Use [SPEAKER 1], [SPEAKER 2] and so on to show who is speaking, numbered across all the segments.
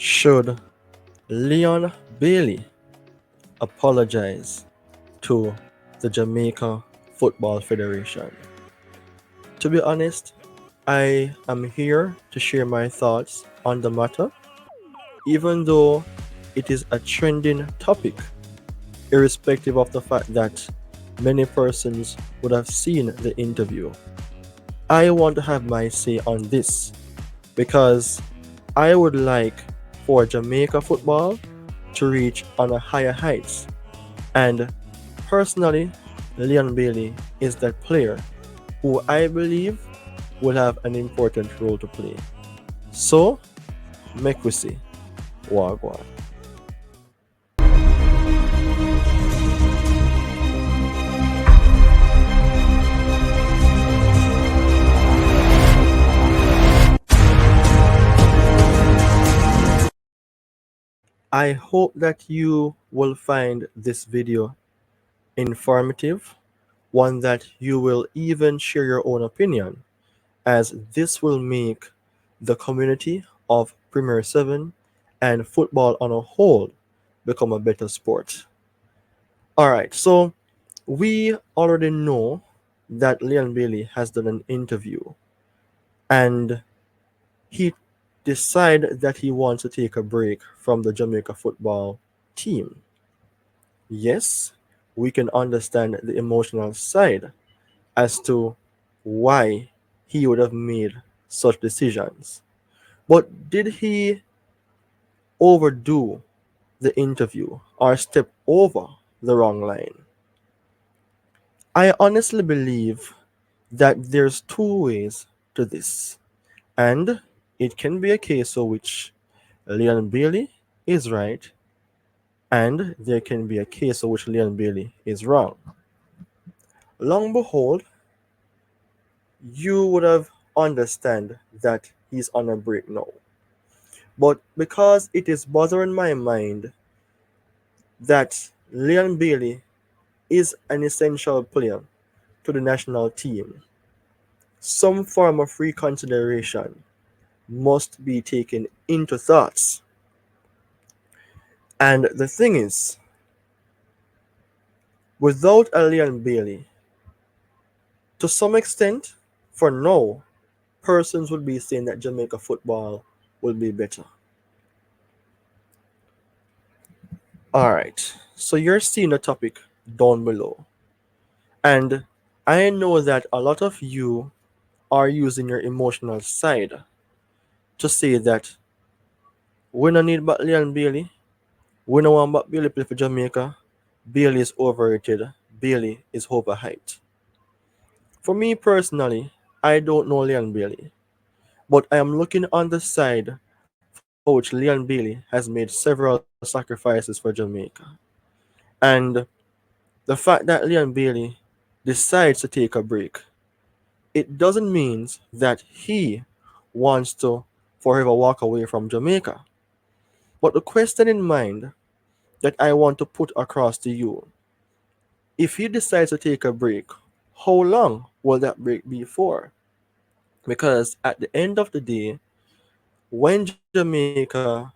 [SPEAKER 1] Should Leon Bailey apologize to the Jamaica Football Federation? To be honest, I am here to share my thoughts on the matter, even though it is a trending topic, irrespective of the fact that many persons would have seen the interview. I want to have my say on this because I would like for Jamaica football to reach on a higher heights. And personally, Leon Bailey is that player who I believe will have an important role to play. So, make we see. Wagwan. I hope that you will find this video informative, one that you will even share your own opinion, as this will make the community of Premier 7 and football on a whole become a better sport. Alright, so we already know that Leon Bailey has done an interview and he decided that he wants to take a break from the Jamaica football team. Yes, we can understand the emotional side as to why he would have made such decisions. But did he overdo the interview or step over the wrong line? I honestly believe that there's two ways to this, and it can be a case of which Leon Bailey is right, and there can be a case of which Leon Bailey is wrong. Long behold, you would have understand that he's on a break now. But because it is bothering my mind that Leon Bailey is an essential player to the national team, some form of reconsideration must be taken into thoughts. And the thing is, without a Leon Bailey, to some extent, for now, persons would be saying that Jamaica football will be better. Alright, so you're seeing the topic down below. And I know that a lot of you are using your emotional side to say that we don't need back Leon Bailey, we don't want back Bailey play for Jamaica, Bailey is overrated, Bailey is overhyped. For me personally, I don't know Leon Bailey, but I am looking on the side for which Leon Bailey has made several sacrifices for Jamaica. And the fact that Leon Bailey decides to take a break, it doesn't mean that he wants to forever walk away from Jamaica. But the question in mind that I want to put across to you, if he decides to take a break, how long will that break be for? Because at the end of the day, when Jamaica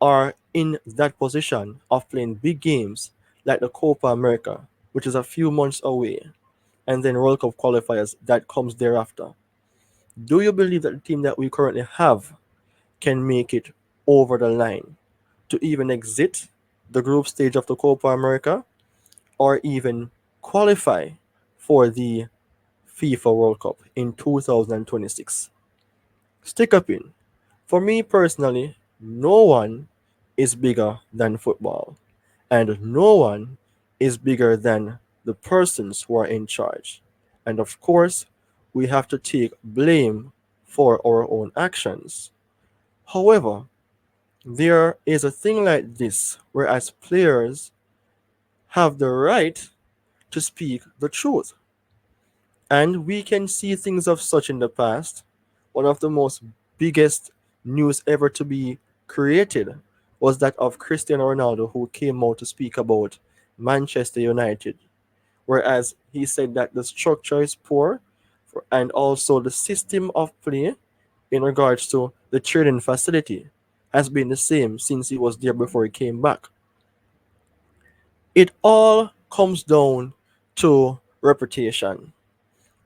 [SPEAKER 1] are in that position of playing big games like the Copa America, which is a few months away, and then World Cup qualifiers that comes thereafter, do you believe that the team that we currently have can make it over the line to even exit the group stage of the Copa America or even qualify for the FIFA World Cup in 2026? Stick up in. For me personally, no one is bigger than football, and no one is bigger than the persons who are in charge. And of course, we have to take blame for our own actions. However, there is a thing like this where as players have the right to speak the truth. And we can see things of such in the past. One of the most biggest news ever to be created was that of Cristiano Ronaldo, who came out to speak about Manchester United, whereas he said that the structure is poor and also the system of play in regards to the training facility. has been the same since he was there before he came back. It all comes down to reputation.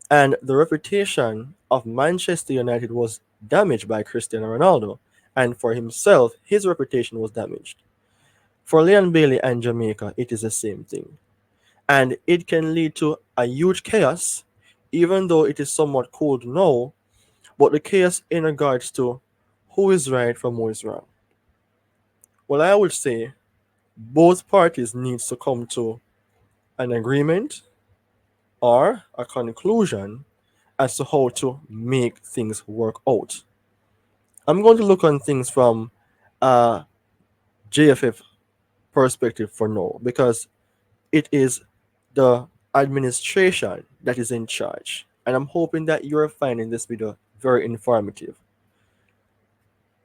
[SPEAKER 1] And the reputation of Manchester United was damaged by Cristiano Ronaldo. And for himself, his reputation was damaged. For Leon Bailey and Jamaica, it is the same thing. And it can lead to a huge chaos, even though it is somewhat cold now, but the chaos in regards to who is right from who is wrong. Well, I would say both parties needs to come to an agreement or a conclusion as to how to make things work out. I'm going to look on things from a JFF perspective for now because it is the administration that is in charge. And I'm hoping that you're finding this video very informative.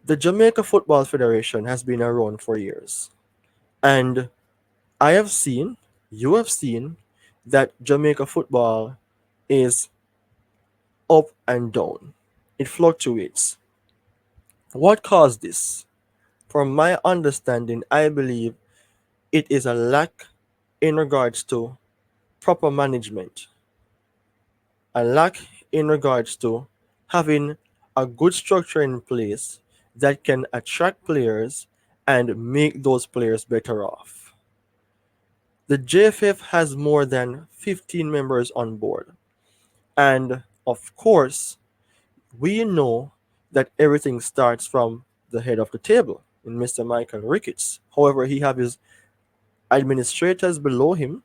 [SPEAKER 1] The Jamaica Football Federation has been around for years. And I have seen, you have seen, that Jamaica football is up and down. It fluctuates. What caused this? From my understanding, I believe it is a lack in regards to proper management, a lack in regards to having a good structure in place that can attract players and make those players better off. The JFF has more than 15 members on board, and of course, we know that everything starts from the head of the table in Mr. Michael Ricketts. However, he has his administrators below him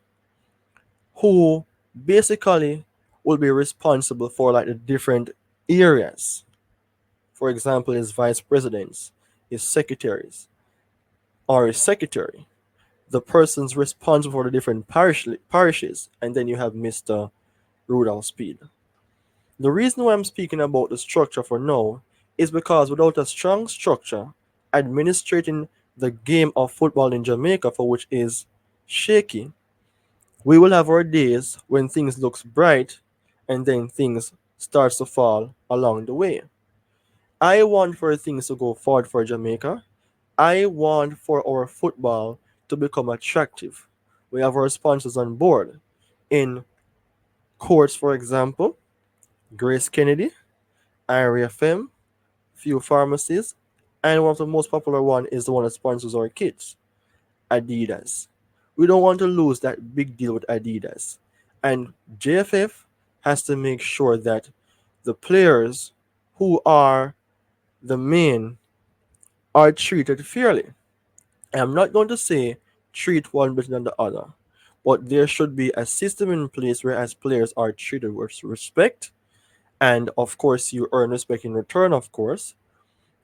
[SPEAKER 1] who basically will be responsible for like the different areas. For example, his vice presidents, his secretaries, or his secretary, the persons responsible for the different parishes, and then you have Mr. Rudolph Speed. The reason why I'm speaking about the structure for now is because without a strong structure administrating the game of football in Jamaica, for which is shaky, we will have our days when things looks bright and then things starts to fall along the way. I want for things to go forward for Jamaica. I want for our football to become attractive. We have our sponsors on board. In courts, for example, Grace Kennedy, IRFM, few pharmacies, and one of the most popular one is the one that sponsors our kids, Adidas. We don't want to lose that big deal with Adidas. And JFF has to make sure that the players who are the main are treated fairly. I'm not going to say treat one better than the other, but there should be a system in place whereas players are treated with respect, and of course, you earn respect in return, of course.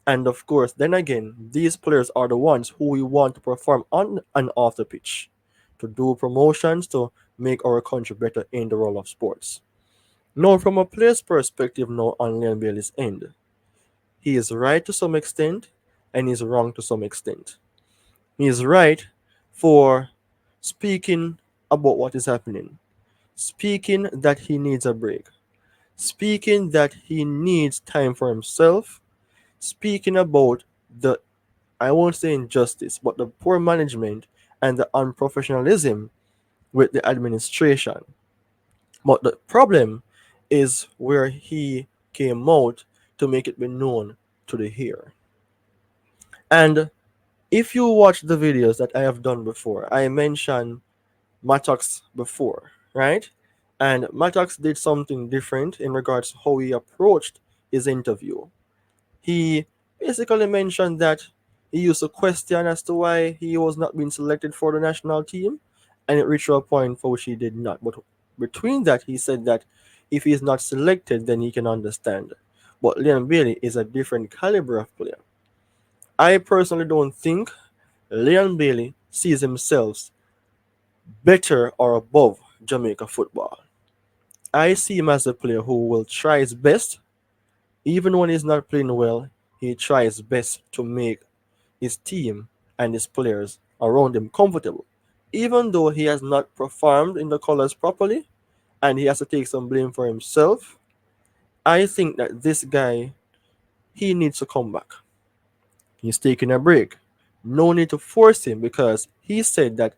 [SPEAKER 1] And of course, then again, these players are the ones who we want to perform on and off the pitch, to do promotions, to make our country better in the role of sports. Now, from a player's perspective, now on Leon Bailey's end, he is right to some extent, and he's wrong to some extent. He is right for speaking about what is happening, speaking that he needs a break, speaking that he needs time for himself, speaking about the, I won't say injustice, but the poor management and the unprofessionalism with the administration. But the problem is where he came out to make it be known to the hearer. And if you watch the videos that I have done before, I mentioned Mattox before, right? And Mattox did something different in regards to how he approached his interview. He basically mentioned that he used to question as to why he was not being selected for the national team, and it reached a point for which he did not. But between that, he said that if he is not selected, then he can understand. But Leon Bailey is a different caliber of player. I personally don't think Leon Bailey sees himself better or above Jamaica football. I see him as a player who will try his best, even when he's not playing well. He tries best to make his team and his players around him comfortable. Even though he has not performed in the colors properly and he has to take some blame for himself, I think that this guy, he needs to come back. He's taking a break. No need to force him because he said that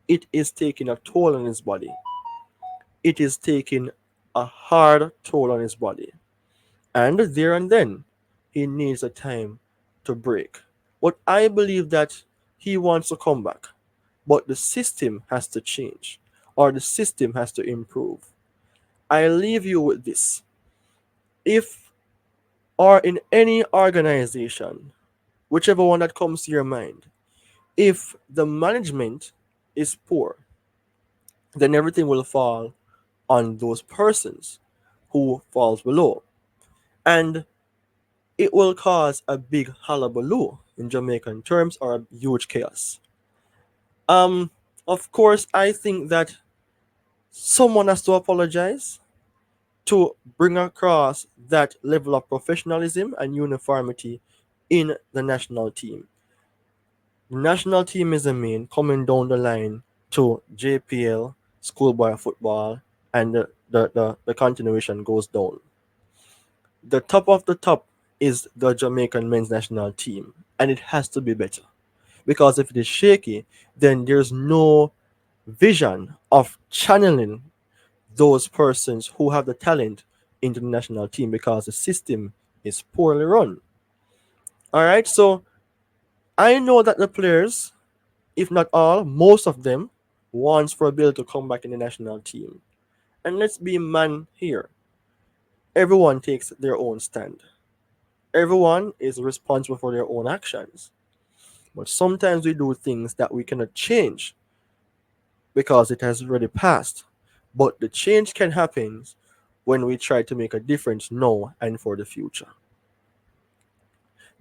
[SPEAKER 1] it is taking a toll on his body. It is taking a hard toll on his body. And there and then, he needs a time to break. But I believe that he wants to come back. But the system has to change, or the system has to improve. I leave you with this. If, or in any organization, whichever one that comes to your mind, if the management is poor, then everything will fall on those persons who falls below. And it will cause a big hullabaloo in Jamaican terms or a huge chaos. Um, of course, I think that someone has to apologize to bring across that level of professionalism and uniformity in the national team. The national team is the main coming down the line to JPL, schoolboy football, and the continuation goes down. The top of the top is the Jamaican men's national team, and it has to be better. Because if it is shaky, then there's no vision of channeling those persons who have the talent into the national team because the system is poorly run. All right, so I know that the players, if not all, most of them, wants for Bill to come back in the national team. And let's be man here. Everyone takes their own stand. Everyone is responsible for their own actions. But sometimes we do things that we cannot change because it has already passed. But the change can happen when we try to make a difference now and for the future.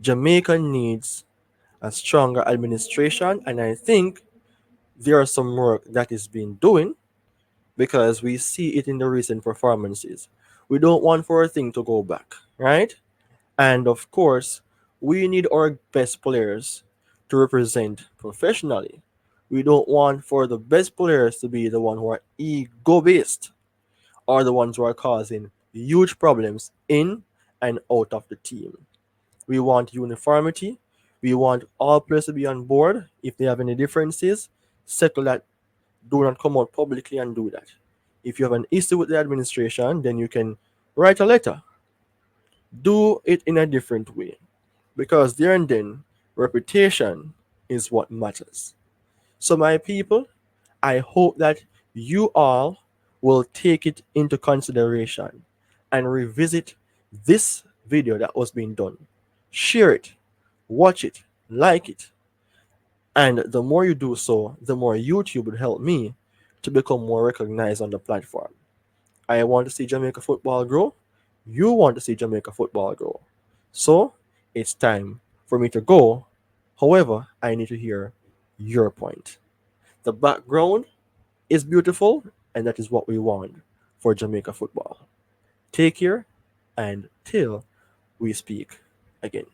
[SPEAKER 1] Jamaica needs a stronger administration, and I think there are some work that is being doing because we see it in the recent performances. We don't want for a thing to go back, right? And of course, we need our best players to represent professionally. We don't want for the best players to be the one who are ego based or the ones who are causing huge problems in and out of the team. We want uniformity. We want all players to be on board. If they have any differences, settle that. Do not come out publicly and do that. If you have an issue with the administration, then you can write a letter. Do it in a different way. Because there and then, reputation is what matters. So, my people, I hope that you all will take it into consideration and revisit this video that was being done. Share it, watch it, like it, and the more you do so, the more YouTube would help me to become more recognized on the platform. I want to see Jamaica football grow. You want to see Jamaica football grow. So it's time for me to go. However, I need to hear your point. The background is beautiful, and that is what we want for Jamaica football. Take care, and till we speak again.